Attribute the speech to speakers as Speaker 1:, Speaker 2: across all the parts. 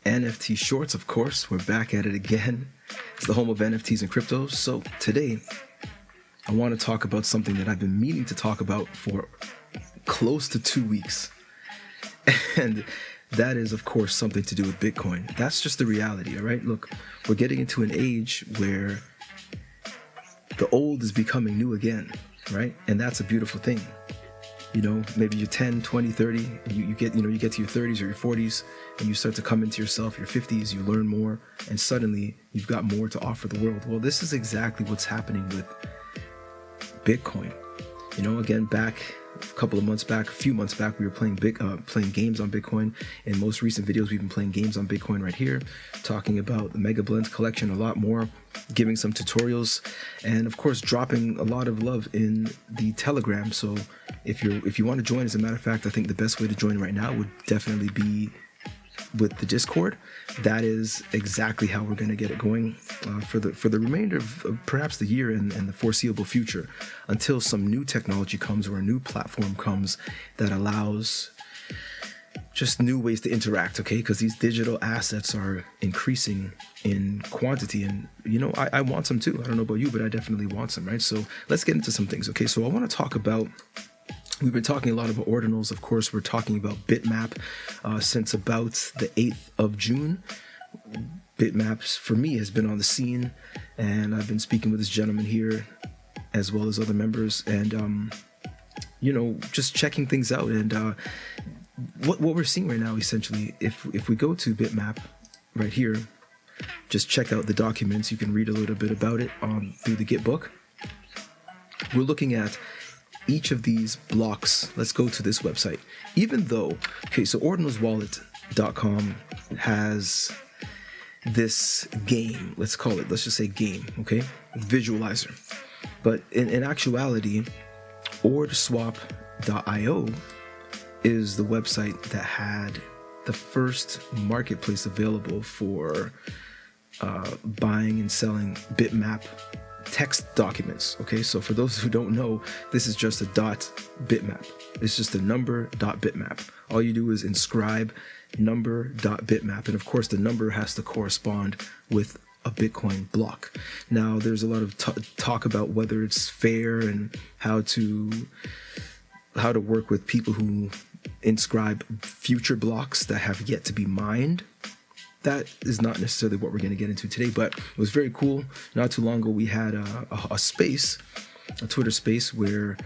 Speaker 1: NFT Shorts, of course. We're back at it again. It's the home of NFTs and cryptos. So today, I want to talk about something that I've been meaning to talk about for close to 2 weeks. And that is, of course, something to do with Bitcoin. That's just the reality, all right? Look, we're getting into an age where the old is becoming new again, right? And that's a beautiful thing. You know, maybe you're 10, 20, 30, and you get to your 30s or your 40s, and you start to come into yourself, your 50s, you learn more, and suddenly you've got more to offer the world. Well, this is exactly what's happening with Bitcoin. You know, again, back a couple of months back, a few months back, we were playing games on Bitcoin. In most recent videos, we've been playing games on Bitcoin right here, talking about the BLND collection a lot more, giving some tutorials, and of course, dropping a lot of love in the Telegram. So if you want to join, as a matter of fact, I think the best way to join right now would definitely be with the Discord. That is exactly how we're going to get it going for the remainder of perhaps the year and the foreseeable future, until some new technology comes or a new platform comes that allows just new ways to interact, okay? Because these digital assets are increasing in quantity, and you know, I want some too. I don't know about you, but I definitely want some, right? So let's get into some things, okay? So I want to talk about, we've been talking a lot about Ordinals. Of course, we're talking about Bitmap since about the 8th of June. Bitmaps, for me, has been on the scene, and I've been speaking with this gentleman here, as well as other members, and, you know, just checking things out. And what we're seeing right now, essentially, if we go to Bitmap right here, just check out the documents. You can read a little bit about it through the Git book. We're looking at each of these blocks. Let's go to this website. Even though, okay, so ordinalswallet.com has this game, let's call it, let's just say game, okay, visualizer. But in actuality, ordswap.io is the website that had the first marketplace available for buying and selling bitmap text documents. Okay, so for those who don't know, this is just a .bitmap. It's just a number.bitmap. All you do is inscribe number.bitmap, and of course the number has to correspond with a Bitcoin block. Now there's a lot of talk about whether it's fair and how to work with people who inscribe future blocks that have yet to be mined. That is not necessarily what we're going to get into today, but it was very cool. Not too long ago, we had a space, a Twitter space, where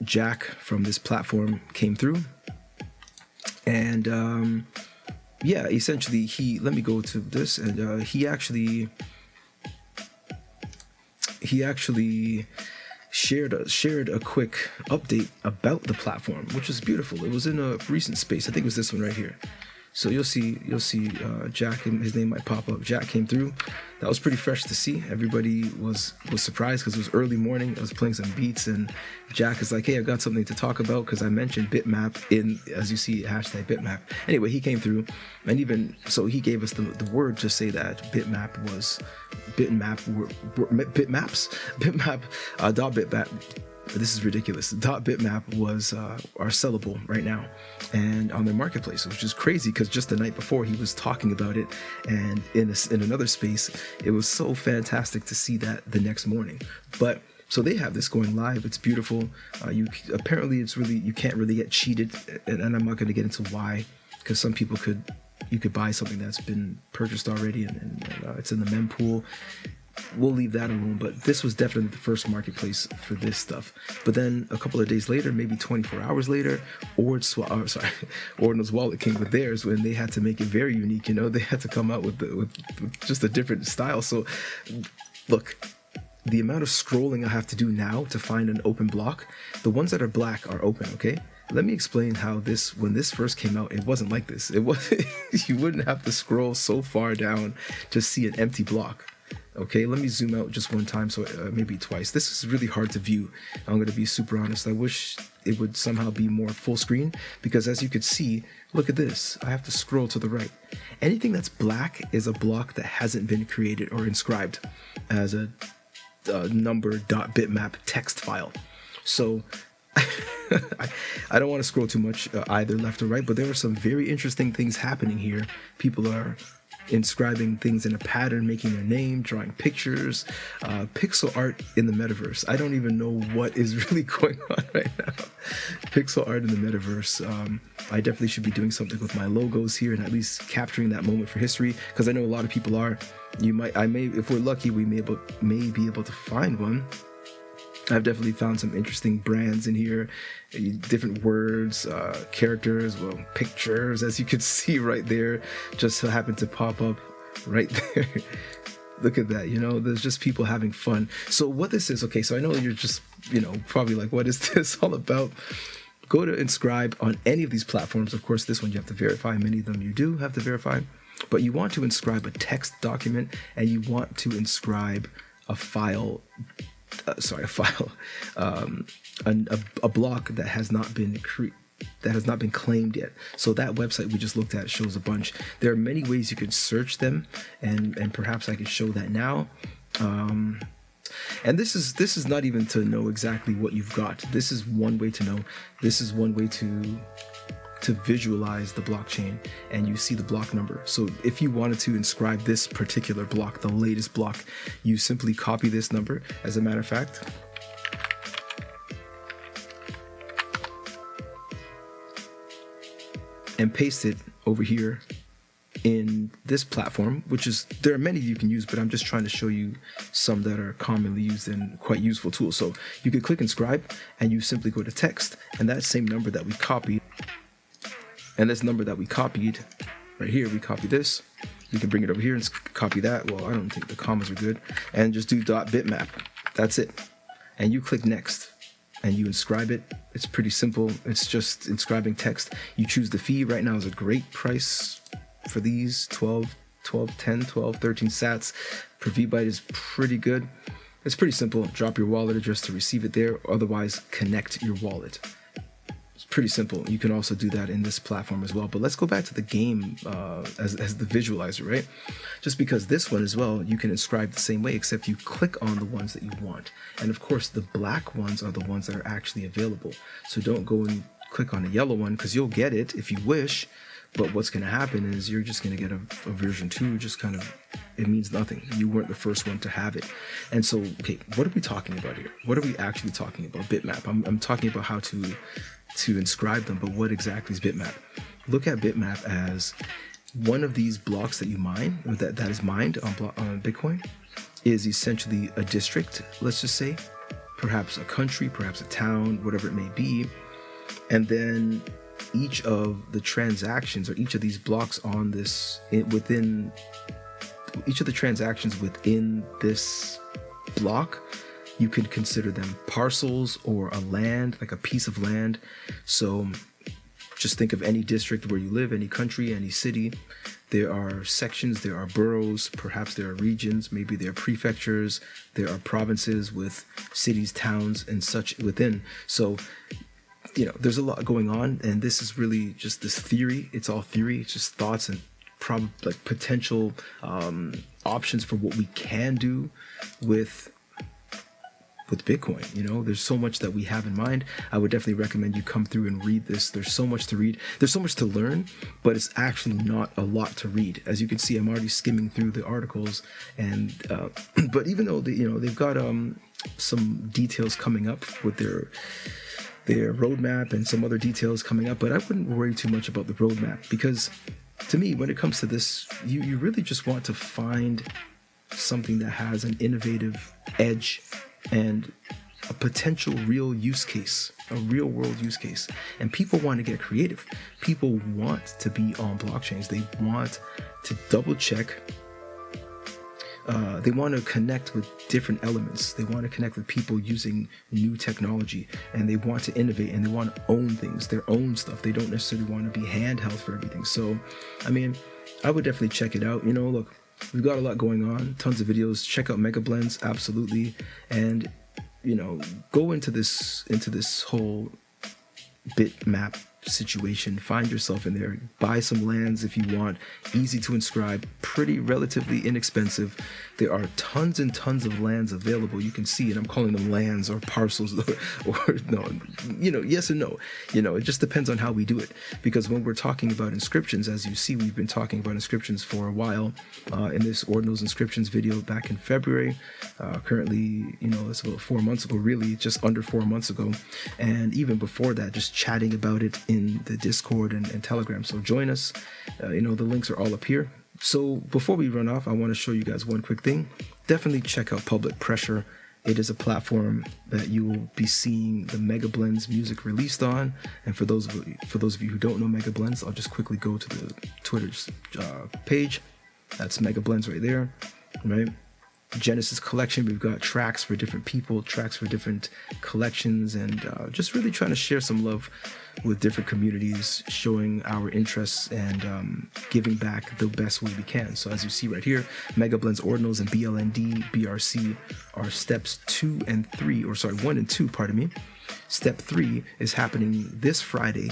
Speaker 1: Jack from this platform came through. And yeah, essentially, let me go to this, and he actually shared a quick update about the platform, which is beautiful. It was in a recent space. I think it was this one right here. So you'll see Jack, and his name might pop up. Jack came through. That was pretty fresh to see. Everybody was surprised because it was early morning. I was playing some beats, and Jack is like, "Hey, I've got something to talk about," because I mentioned Bitmap in, as you see, hashtag Bitmap. Anyway, he came through, and even so, he gave us the word to say that Bitmaps. This is ridiculous. .bitmap was are sellable right now and on their marketplace, which is crazy because just the night before he was talking about it, and in another space, it was so fantastic to see that the next morning. But so they have this going live. It's beautiful. Apparently it's really, you can't really get cheated, and I'm not going to get into why, because some people you could buy something that's been purchased already and it's in the mempool. We'll leave that alone, but this was definitely the first marketplace for this stuff. But then a couple of days later, maybe 24 hours later, Ordinals Wallet came with theirs, when they had to make it very unique. You know, they had to come out with just a different style. So look, the amount of scrolling I have to do now to find an open block, the ones that are black are open, okay? Let me explain how when this first came out, it wasn't like this. It was you wouldn't have to scroll so far down to see an empty block. Okay, let me zoom out just one time, so maybe twice. This is really hard to view. I'm going to be super honest. I wish it would somehow be more full screen, because as you could see, look at this. I have to scroll to the right. Anything that's black is a block that hasn't been created or inscribed as a number.bitmap text file. So I don't want to scroll too much either left or right, but there are some very interesting things happening here. People are inscribing things in a pattern, making their name, drawing pictures, pixel art in the metaverse. I don't even know what is really going on right now. Pixel art in the metaverse. I definitely should be doing something with my logos here and at least capturing that moment for history, because I know a lot of people are. If we're lucky, we may be able to find one. I've definitely found some interesting brands in here, different words, characters, well, pictures, as you can see right there, just so happen to pop up right there. Look at that, there's just people having fun. So what this is, okay, so I know you're just, probably like, what is this all about? Go to Inscribe on any of these platforms. Of course, this one you have to verify. Many of them you do have to verify. But you want to inscribe a text document, and you want to inscribe a file, a block that has not been claimed yet. So that website we just looked at shows a bunch. There are many ways you can search them, and perhaps I can show that now. And this is not even to know exactly what you've got. This is one way to know. This is one way to visualize the blockchain, and you see the block number. So if you wanted to inscribe this particular block, the latest block, you simply copy this number, as a matter of fact. And paste it over here in this platform, there are many you can use, but I'm just trying to show you some that are commonly used and quite useful tools. So you can click inscribe, and you simply go to text, and that same number that we copied, and this number that we copied right here, we copy this. You can bring it over here and copy that. Well, I don't think the commas are good. And just do .bitmap. That's it. And you click next, and you inscribe it. It's pretty simple. It's just inscribing text. You choose the fee. Right now is a great price for these, 13 sats per VByte is pretty good. It's pretty simple. Drop your wallet address to receive it there. Otherwise, connect your wallet. Pretty simple. You can also do that in this platform as well. But let's go back to the game as the visualizer, right? Just because this one as well, you can inscribe the same way, except you click on the ones that you want. And of course, the black ones are the ones that are actually available. So don't go and click on a yellow one, because you'll get it if you wish. But what's going to happen is you're just going to get a version 2, just kind of, it means nothing. You weren't the first one to have it. And so, okay, what are we talking about here? What are we actually talking about? Bitmap. I'm talking about how to inscribe them, but what exactly is Bitmap? Look at Bitmap as one of these blocks that you mine, or that is mined on Bitcoin, is essentially a district, let's just say, perhaps a country, perhaps a town, whatever it may be. And then each of the transactions, or each of these blocks on this, within each of the transactions within this block, you could consider them parcels or a land, like a piece of land. So just think of any district where you live, any country, any city. There are sections, there are boroughs, perhaps there are regions, maybe there are prefectures, there are provinces with cities, towns, and such within. So, there's a lot going on, and this is really just this theory. It's all theory. It's just thoughts and potential options for what we can do with Bitcoin. There's so much that we have in mind. I would definitely recommend you come through and read this. There's so much to read. There's so much to learn, but it's actually not a lot to read. As you can see, I'm already skimming through the articles, and but even though they've got some details coming up with their roadmap and some other details coming up, but I wouldn't worry too much about the roadmap, because to me, when it comes to this, you really just want to find something that has an innovative edge and a potential real use case, a real world use case. And people want to get creative. People want to be on blockchains. They want to double check. They want to connect with different elements. They want to connect with people using new technology, and they want to innovate, and they want to own things, their own stuff. They don't necessarily want to be handheld for everything. So, I would definitely check it out. Look, we've got a lot going on, tons of videos. Check out Mega Blends, absolutely. And, go into this whole Bitmap situation. Find yourself in there. Buy some lands if you want. Easy to inscribe, pretty relatively inexpensive. There are tons and tons of lands available. You can see, and I'm calling them lands or parcels, or no, yes and no. It just depends on how we do it. Because when we're talking about inscriptions, as you see, we've been talking about inscriptions for a while. In this Ordinals inscriptions video back in February, currently, it's about 4 months ago, really, just under 4 months ago. And even before that, just chatting about it in the Discord and Telegram. So join us. The links are all up here. So before we run off, I want to show you guys one quick thing. Definitely check out Public Pressure. It is a platform that you will be seeing the Mega Blends music released on. And for those of you who don't know Mega Blends, I'll just quickly go to the Twitter's page. That's Mega Blends right there, right? Genesis collection. We've got tracks for different people, tracks for different collections, and just really trying to share some love with different communities, showing our interests and giving back the best way we can. So as you see right here, Mega Blends, Ordinals, and BLND, BRC are steps 1 and 2, pardon me. Step 3 is happening this Friday,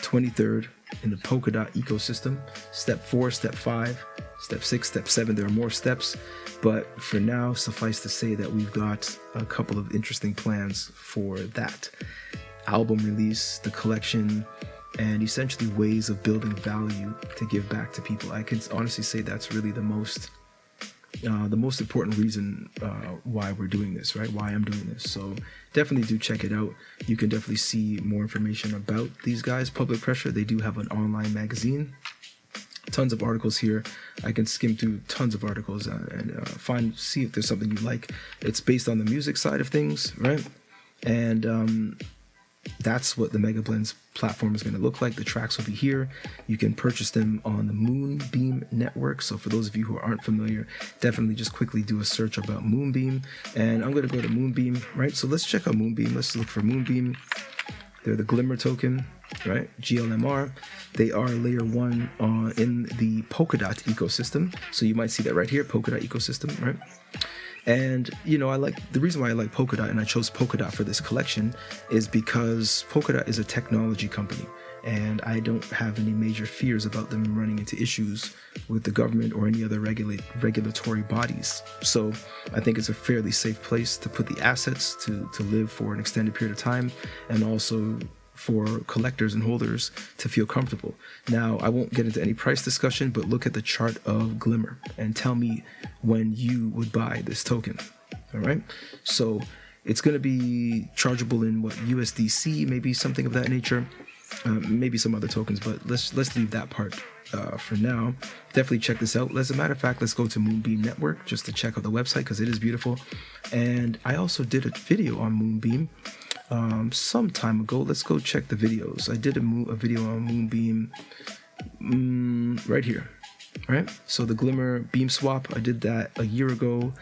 Speaker 1: 23rd, in the Polkadot ecosystem. Step 4, Step 5, Step 6, Step 7, there are more steps, but for now, suffice to say that we've got a couple of interesting plans for that. Album release, the collection, and essentially ways of building value to give back to people. I can honestly say that's really the most important reason why we're doing this, right? Why I'm doing this. So definitely do check it out. You can definitely see more information about these guys. Public Pressure, they do have an online magazine. Tons of articles here. I can skim through tons of articles and see if there's something you like. It's based on the music side of things, right? And that's what the Mega Blends platform is going to look like. The tracks will be here. You can purchase them on the Moonbeam network. So for those of you who aren't familiar, definitely just quickly do a search about Moonbeam. And I'm going to go to Moonbeam, right? So let's check out Moonbeam. Let's look for Moonbeam. They're the Glimmer token, right? GLMR. They are layer 1 in the Polkadot ecosystem. So you might see that right here, Polkadot ecosystem, right? And, I like the reason why I like Polkadot and I chose Polkadot for this collection is because Polkadot is a technology company and I don't have any major fears about them running into issues with the government or any other regulatory bodies. So I think it's a fairly safe place to put the assets to live for an extended period of time, and also for collectors and holders to feel comfortable. Now, I won't get into any price discussion, but look at the chart of Glimmer and tell me when you would buy this token. All right. So it's going to be chargeable in USDC, maybe something of that nature, maybe some other tokens, but let's leave that part for now. Definitely check this out. As a matter of fact, let's go to Moonbeam Network just to check out the website because it is beautiful. And I also did a video on Moonbeam some time ago. Let's go check the videos. I did a video on Moonbeam right here, right? So the Glimmer Beam Swap, I did that a year ago.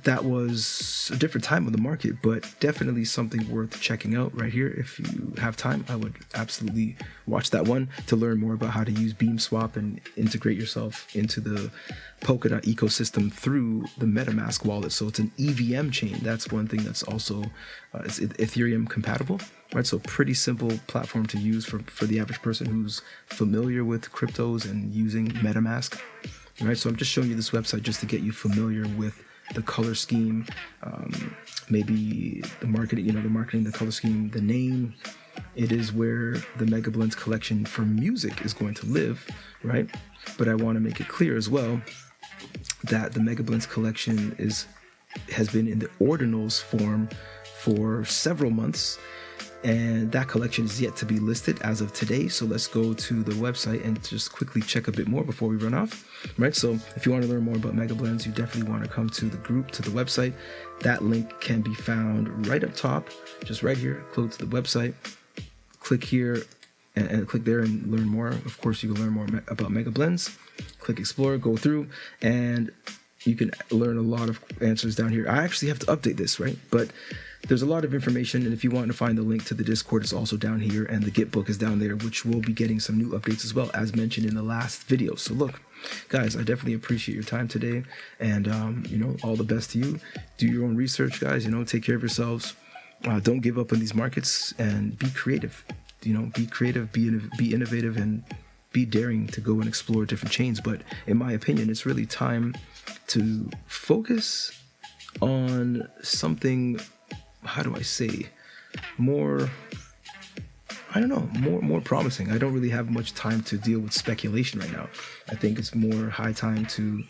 Speaker 1: That was a different time of the market, but definitely something worth checking out right here. If you have time, I would absolutely watch that one to learn more about how to use Beam Swap and integrate yourself into the Polkadot ecosystem through the MetaMask wallet. So it's an EVM chain. That's one thing that's also it's Ethereum compatible, right? So pretty simple platform to use for the average person who's familiar with cryptos and using MetaMask, right? So I'm just showing you this website just to get you familiar with the color scheme, maybe the marketing, the color scheme, the name. It is where the Mega Blends collection for music is going to live, right? But I want to make it clear as well that the Mega Blends collection has been in the Ordinals form for several months, and that collection is yet to be listed as of today. So let's go to the website and just quickly check a bit more before we run off, right? So if you want to learn more about Mega Blends, you definitely want to come to the group, to the website. That link can be found right up top, just right here. Go to the website, click here and click there and learn more. Of course, you can learn more about Mega Blends. Click explore, go through, and you can learn a lot of answers down here. I actually have to update this, right? But there's a lot of information, and if you want to find the link to the Discord, it's also down here, and the Git book is down there, which will be getting some new updates as well, as mentioned in the last video. So look, guys, I definitely appreciate your time today, and all the best to you. Do your own research, guys. Take care of yourselves. Don't give up on these markets, and be creative. be creative, be innovative, and be daring to go and explore different chains. But in my opinion, it's really time to focus on something, how do I say, more promising. I don't really have much time to deal with speculation right now. I think it's more high time to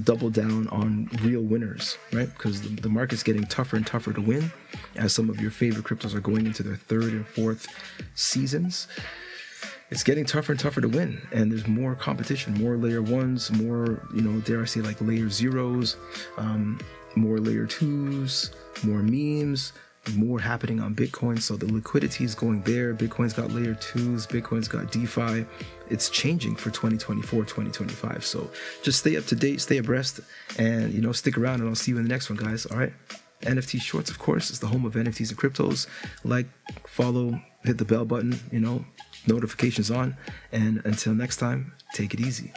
Speaker 1: double down on real winners, right? Because the market's getting tougher and tougher to win as some of your favorite cryptos are going into their third and fourth seasons. It's getting tougher and tougher to win, and there's more competition, more layer ones, more, dare I say, like layer zeros, more layer twos, more memes, more happening on Bitcoin. So the liquidity is going there. Bitcoin's got layer twos, Bitcoin's got DeFi. It's changing for 2024, 2025. So just stay up to date, stay abreast, and stick around, and I'll see you in the next one, guys. All right. NFT Shorts, of course, is the home of NFTs and cryptos. Like, follow, hit the bell button, notifications on. And until next time, take it easy.